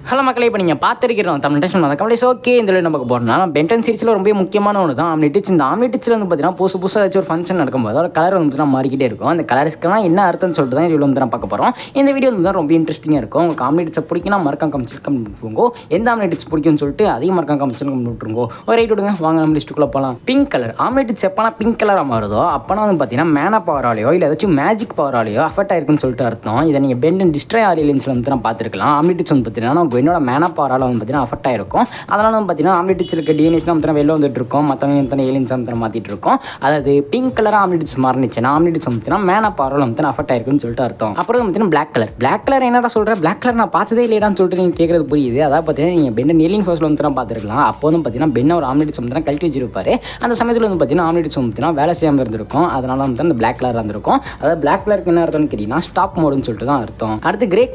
Hello மக்களே, இப்போ நீங்கள் பார்த்துருக்கிறோம் தமிழ் டெஸ்ட் கம்பளி ஓகே. இந்த நம்ம பார்க்க போகிறோம்னா பென்டன் சீரிஸில் ரொம்ப முக்கியமான ஒன்று தான் ஆம்னிடிச். இந்த ஆம்னிடிச்சில் வந்து பார்த்தீங்கன்னா புதுசாக ஏதாச்சும் ஒரு ஃபங்க்ஷன் நடக்கும்போது அதோட கலர் வந்து மாறிக்கிட்டே இருக்கும். அந்த கலர்ஸ்க்கெல்லாம் என்ன அர்த்தம்னு சொல்லிட்டு தான் இவ்வளோ வந்து நான் பார்க்க போகிறோம். இந்த வீடியோ வந்து ரொம்ப இன்ட்ரெஸ்டிங்காக இருக்கும். உங்களுக்கு ஆம்னிடிச்சை பிடிக்குன்னா மறக்காம கமெண்ட்ஸ் எந்த ஆம்னிடிச் பிடிக்கும்னு சொல்லிட்டு அதையும் மறக்காம கமெண்ட்ஸ் விட்டுருங்கோ. ஒரு ரைட் விடுங்க, வாங்க நம்ம லிஸ்ட்டுக்குள்ளே போகலாம். பிங்க் கலர் ஆம்னிடிச் எப்போனா பிங்க் கலராக மாறுதோ அப்போனா வந்து பார்த்தீங்கன்னா மேனா பவராலையோ இல்லை ஏதாச்சும் மேஜிக் பவராலையோ அஃபெக்ட் ஆயிருக்குன்னு சொல்லிட்டு அர்த்தம். இதை நீங்கள் பென்டன் டிஸ்ட்ராய் ஆலியன்ஸில் வந்து நான் பார்த்துருக்கலாம். ஆம்னிடிச் வந்து பார்த்தீங்கன்னா என்னோட மேனா பவரால் வந்து பார்த்தீங்கன்னா அஃபெக்ட் ஆயிருக்கும். அதனால வந்து பார்த்தீங்கன்னா ஆம்னிடிச் இருக்க டிஎன்ஏஸ்லாம் வந்து வெளில வந்துட்டு இருக்கோம். மற்றவங்க ஏலியன்ஸ் வந்து மாற்றிட்டு இருக்கோம். அதாவது பிங்க் கலராக ஆம்னிடிச் மாறிச்சுன்னா ஆம்னிடிச் வந்து பார்த்தீங்கன்னா மேனா பவரால் வந்து அஃபெக்ட் ஆயிருக்குன்னு சொல்லிட்டு அர்த்தம். அப்புறம் வந்து பார்த்தீங்கன்னா பிளாக் கலர் என்னடா சொல்கிறேன், பிளாக் கலர் நான் பார்த்ததே இல்லையான்னு சொல்லிட்டு நீங்கள் கேட்குறது புரியுது. அதாவது பார்த்தீங்கன்னா நீங்கள் பென்டன் ஏலியன் ஃபோர்ஸில் வந்து பார்த்துருக்கலாம். அப்போ வந்து பார்த்தீங்கன்னா பென்ன ஒரு ஆம்னிடிச் வந்து கழட்டி வச்சிருப்பாரு. அந்த சமயத்தில் வந்து பார்த்தீங்கன்னா ஆம்னிடிச் வந்து பார்த்தீங்கன்னா வேலை செய்யாமல் இருந்திருக்கும். அதனால வந்து அந்த பிளாக் கலர் இருந்திருக்கும். அதாவது பிளாக் கலருக்கு என்ன அர்த்தம்னு கேட்டீங்கன்னா ஸ்டாப் மோடுன்னு சொல்லிட்டு தான் அர்த்தம். அடுத்து கிரே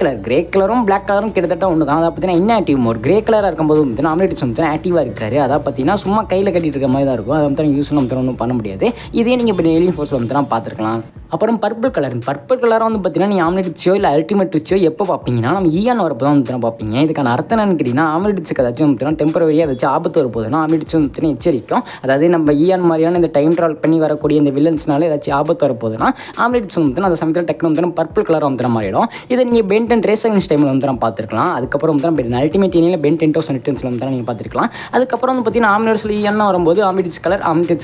கலரும் பிளாக் கலரும் கிட்டத்தட்ட ஒன்று தான். அதை பார்த்தீங்கன்னா இன்ஆக்டிவ் மோட். கிரே கலராக இருக்கும்போது வந்து ஆம்னிடிச் வந்து ஆக்டிவாக இருக்காரு. அதை பார்த்தீங்கன்னா சும்மா கையில் கட்டிட்டு இருக்க மாதிரி தான் இருக்கும். அதை வந்து யூஸ் ஒன்றும் பண்ண முடியாது. இதே நீங்கள் இப்போ ஏலியன் ஃபோர்ஸில் வந்து பார்த்துருக்கலாம். அப்புறம் பர்பிள் கலராக வந்து பார்த்தீங்கன்னா நீங்கள் ஆம்னிடிச்சோ இல்லை அல்டிமேட் ரிச்சோ எப்போ பார்ப்பீங்கன்னா நம்ம ஈயான் வரப்போ தான் வந்து பார்ப்பீங்க. இதுக்கான அர்த்தம் என்னன்னு கேட்டிங்கன்னா ஆம்னிடிச்சுக்கு ஏதாச்சும் வந்து டெம்பரரியாக ஏதாச்சும் ஆபத்து வரப்போதுன்னா ஆம்னிடிச் வந்து எச்சரிக்கும். அதாவது நம்ம ஈயான் மாதிரியான இந்த டைம் ட்ராவல் பண்ணி வரக்கூடிய இந்த வில்லன்ஸ்னால ஏதாச்சும் ஆபத்து வரப்போதுன்னா ஆம்னிடிச் வந்து அந்த சமயத்தில் டக்குனு வந்து பர்பிள் கலர் வந்து மாறிடும். இதை நீங்கள் பென்டன் ரேஸ் அகென்ஸ்ட் டைமில் வந்து பார்த்துருக்கலாம். அதுக்கப்புறம் வந்து அல்டிமேட் ஏனியில் பென் 10,000 வந்து நீங்கள் பார்த்துருக்கலாம். அதுக்கப்புறம் வந்து பார்த்தீங்கன்னா ஆம்னிடிச்சில் ஈயான் வரும்போது ஆம்னிடிச்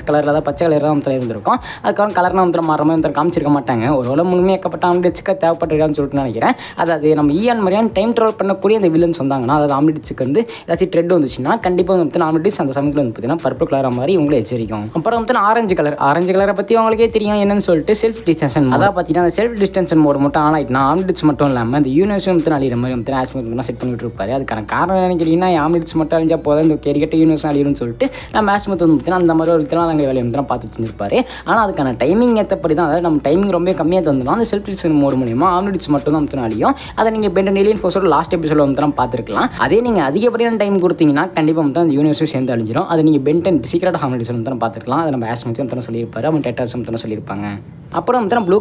கலரில் தான் பச்சை கலர் தான் இருந்திருக்கும். அதுக்கப்புறம் கலர்னா வந்து மாறமே வந்து காமிச்சிருக்க மாட்டாங்க. ஒரு வேளை முழுமையாக்கப்பட்ட ஆம்னிடிச்சுக்கு தேவைப்பட்டிருக்கான்னு சொல்லிட்டு நினைக்கிறேன். அதாவது நம்ம ஈயான் மாதிரியான டைம் ட்ராவல் பண்ணக்கூடிய அந்த வில்லன்ஸ் வந்தாங்கன்னா அதாவது ஆம்னிடிச்சுக்கு வந்து ஏதாச்சும் ட்ரெட் வந்துச்சுன்னா கண்டிப்பாக வந்து ஆம்னிடிச் அந்த சமயத்தில் வந்து பார்த்தீங்கன்னா பர்பிள் கலராக மாதிரி உங்களை எச்சரிக்கும். அப்புறம் வந்து ஆரஞ்சு கலரை பற்றி உங்களுக்கே தெரியும் என்னன்னு சொல்லிட்டு செல்ஃப் டிஸ்டன்ஷன். அதாவது பார்த்தீங்கன்னா அந்த செல்ஃப் டிஸ்டன்ஷன் மோடு மட்டும் ஆன் ஆகிட்டுனா ஆம்னிடிச் மட்டும் இல்லாமல் அந்த யூனிவர்ஸும் வந்து அழிகிற மாதிரி வந்து ஆஸ்ட்ரோனட் செட் பண்ணிட்டு இருப்பாரு. அதுக்கான காரணம் நினைக்கிறீங்கன்னா ஆம்னிடிச் மட்டும் அழிஞ்சா போதும் இந்த கேரிக்கட்ட யூனிவர்ஸ் அழியும்னு சொல்லிட்டு நம்ம ஆஸ்ட்ரோனட் வந்து அந்த மாதிரி ஒரு நாங்கள் வேலையை வந்து பார்த்து செஞ்சிருப்பாரு. ஆனால் அதுக்கான டைமிங் ஏற்றப்படி தான், அதாவது நம்ம டைமிங் ரொம்ப கம்மியாக தந்துடும். அந்த செல்ஃப் டிஸ்டன்ஷன் மோடு மூலியமா ஆம்னிடிச் மட்டும் தான் வந்து அழியும். அதை நீங்கள் பென்டன் ஏலியன் ஃபோர்ஸோட லாஸ்ட் எபிசோட வந்து பார்த்துருக்கலாம். அதே நீங்கள் அதிகப்படியான டைம் கொடுத்தீங்கன்னா கண்டிப்பாக வந்து அந்த யூனிவர்ஸும் சேர்ந்து அழிஞ்சிடும். அதை நீங்கள் பென்டன் சீக்ரெட் ஆஃப் ஆம்னிடிச் வந்து பார்த்துருக்கலாம். அதை நம்ம ஆஸ்ட்ரோனட் வந்து சொல்லியிருப்பாரு. அவன் டேட்டர்ஸ் வந்து சொல்லியிருப்பாங்க. அப்புறம் வந்து ப்ளூ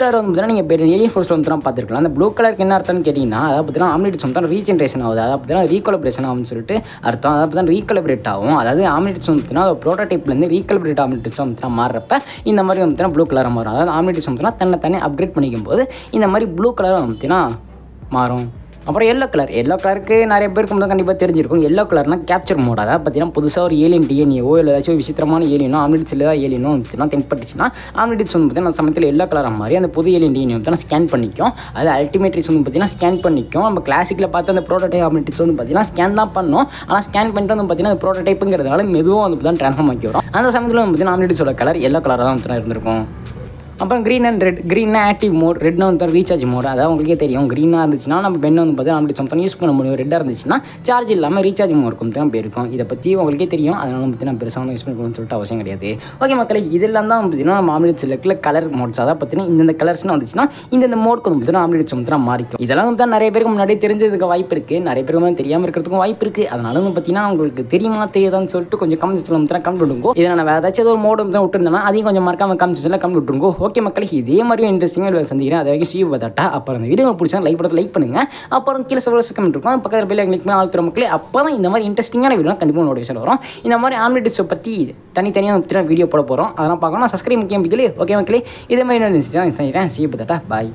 கலர் வந்து நீங்கள் ஏலியன் ஃபோர்ஸில் வந்து பார்த்துருக்கலாம். அந்த ப்ளூ கலருக்கு என்ன அர்த்தம்னு கேட்டிங்கன்னா அதாவது பார்த்தீங்கன்னா ஆம்னிடிச் வந்து ரீஜென்ரேஷன் ஆகுது. அதாவது பார்த்தீங்கன்னா ரீகலபரேஷன் ஆகும்னு சொல்லிட்டு அர்த்தம். அதாவது பார்த்தீங்கன்னா ரீகலபரேட் ஆகும். அதாவது ஆம்னிடிச் வந்து பார்த்தீங்கன்னா ப்ரோட்டோடைப்லேருந்து ரீகலபரேட் ஆம்னிடிச் வந்து மாறுறப்ப இந்த மாதிரி வந்து ப்ளூ கலராக மாறும். அதாவது ஆம்னிடிச் வந்து தன்னை அப்கிரேட் பண்ணிக்கும் போது இந்த மாதிரி ப்ளூ கலராக வந்து மாறும். அப்புறம் எல்லோ கலருக்கு நிறைய பேருக்கு வந்து கண்டிப்பாக தெரிஞ்சிருக்கும். எல்லோ கலர்னா கேப்சர் மோட். அதாவது பார்த்தீங்கன்னா புதுசாக ஒரு ஏலியன் டிஎன்ஏவோ இல்லை ஏதாச்சும் விசித்திரமான ஏலியனோ ஆம்னிடிச்சில் தான் ஏலியனோ வந்து தென்பட்டுச்சுன்னா ஆம்னிடிச் வந்து பார்த்தீங்கன்னா சமயத்தில் எல்லோ கலராக மாதிரி அந்த புது ஏலியன் டிஎன்ஏ வந்து ஸ்கேன் பண்ணிக்கும். அது அல்டிமேட்ரிஸ் வந்து பார்த்தீங்கன்னா ஸ்கேன் பண்ணிக்கும். நம்ம கிளாசிக்கில் பார்த்து அந்த ப்ரோட்டோடைப் ஆம்னிடிச் வந்து பார்த்தீங்கன்னா ஸ்கேன் தான் பண்ணோம். ஆனால் ஸ்கேன் பண்ணிட்டு வந்து பார்த்தீங்கன்னா அந்த ப்ரோட்டோடைப்புங்கிறதுனால மெதுவாக வந்து தான் ட்ரான்ஸ்ஃபார்ம் ஆக்கி வரும். அந்த சமயத்தில் வந்து பார்த்தீங்கன்னா ஆம்னிடிச்சோட கலர் எல்லோ கலராக தான் வந்து இருந்திருக்கும். அப்புறம் க்ரீன் அண்ட் ரெட். க்ரீன்னா ஆக்டிவ் மோட், ரெட்னா வந்து ரீசார்ஜ் மோட். அதாவது உங்களுக்கே தெரியும் க்ரீனாக இருந்துச்சுன்னா நம்ம பெண்ணை வந்து பார்த்தீங்கன்னா ஆம்னிடிச் வந்து யூஸ் பண்ண முடியும். ரெட்டாக இருந்துச்சுன்னா சார்ஜ் இல்லாமல் ரீசார்ஜ் மோட் வந்து தான் போயிருக்கும். இதை பற்றி உங்களுக்கே தெரியும். அதனால வந்து நான் பெருசாக யூஸ் பண்ணணும்னு சொல்லிட்டு அவசியம் கிடையாது. ஓகே மக்களே, இதெல்லாம் தான் பார்த்தீங்கன்னா நம்ம ஆம்னிடிச் இருக்கிற கலர் மோட்ஸ். அதாவது பார்த்தீங்கன்னா இந்த கலர்ஸ்னு வந்துச்சுன்னா இந்த மோட்க்கு வந்து பார்த்தீங்கன்னா ஆம்னிடிச் வந்து மாறிக்கும். இதெல்லாம் வந்து நிறைய பேருக்கு முன்னாடியே தெரிஞ்சதுக்கு வாய்ப்பு இருக்குது. நிறைய பேருக்கு வந்து தெரியாமல் இருக்கிறதுக்கும் வாய்ப்பு இருக்குது. அதனால வந்து பார்த்தீங்கன்னா உங்களுக்கு தெரியுமா தெரியாதான்னு சொல்லிட்டு கொஞ்சம் கமெண்ட்ஸில் வந்து கமெண்ட் விட்டுருங்கோ. இதை நான் வேறு ஏதாச்சும் ஒரு மோடு வந்து விட்டுருந்தேன்னா அதையும் கொஞ்சம் மறக்காம கமெண்ட்ஸில் கமெண்ட் விட்டுருங்கோ. ஓகே மக்களே, இதே மாதிரி இன்ட்ரெஸ்டிங்காக சந்திக்கிறேன். அது வரைக்கும் சீவ் பார்த்தாட்டா. அப்புறம் அந்த வீடியோ பிடிச்சா லைக் பண்ணுங்க. அப்புறம் கீழே கமெண்ட் இருக்கும். பக்கத்தில் பெல் கிளிக் பண்ணி ஆழ்த்துற மக்களே. அப்போ தான் இந்த மாதிரி இன்ட்ரெஸ்டிங்கான வீடியோ கண்டிப்பாக நோட்டிஃபிகேஷன் வரும். இந்த மாதிரி ஆம்னிடிச்சை பற்றி தனித்தனியாக வீடியோ போட போகிறோம். அதெல்லாம் பார்க்கணும். சப்ஸ்கிரைப் முக்கியம். ஓகே மக்களே, இதே மாதிரி சீவ் பார்த்தாட்டா. பாய்.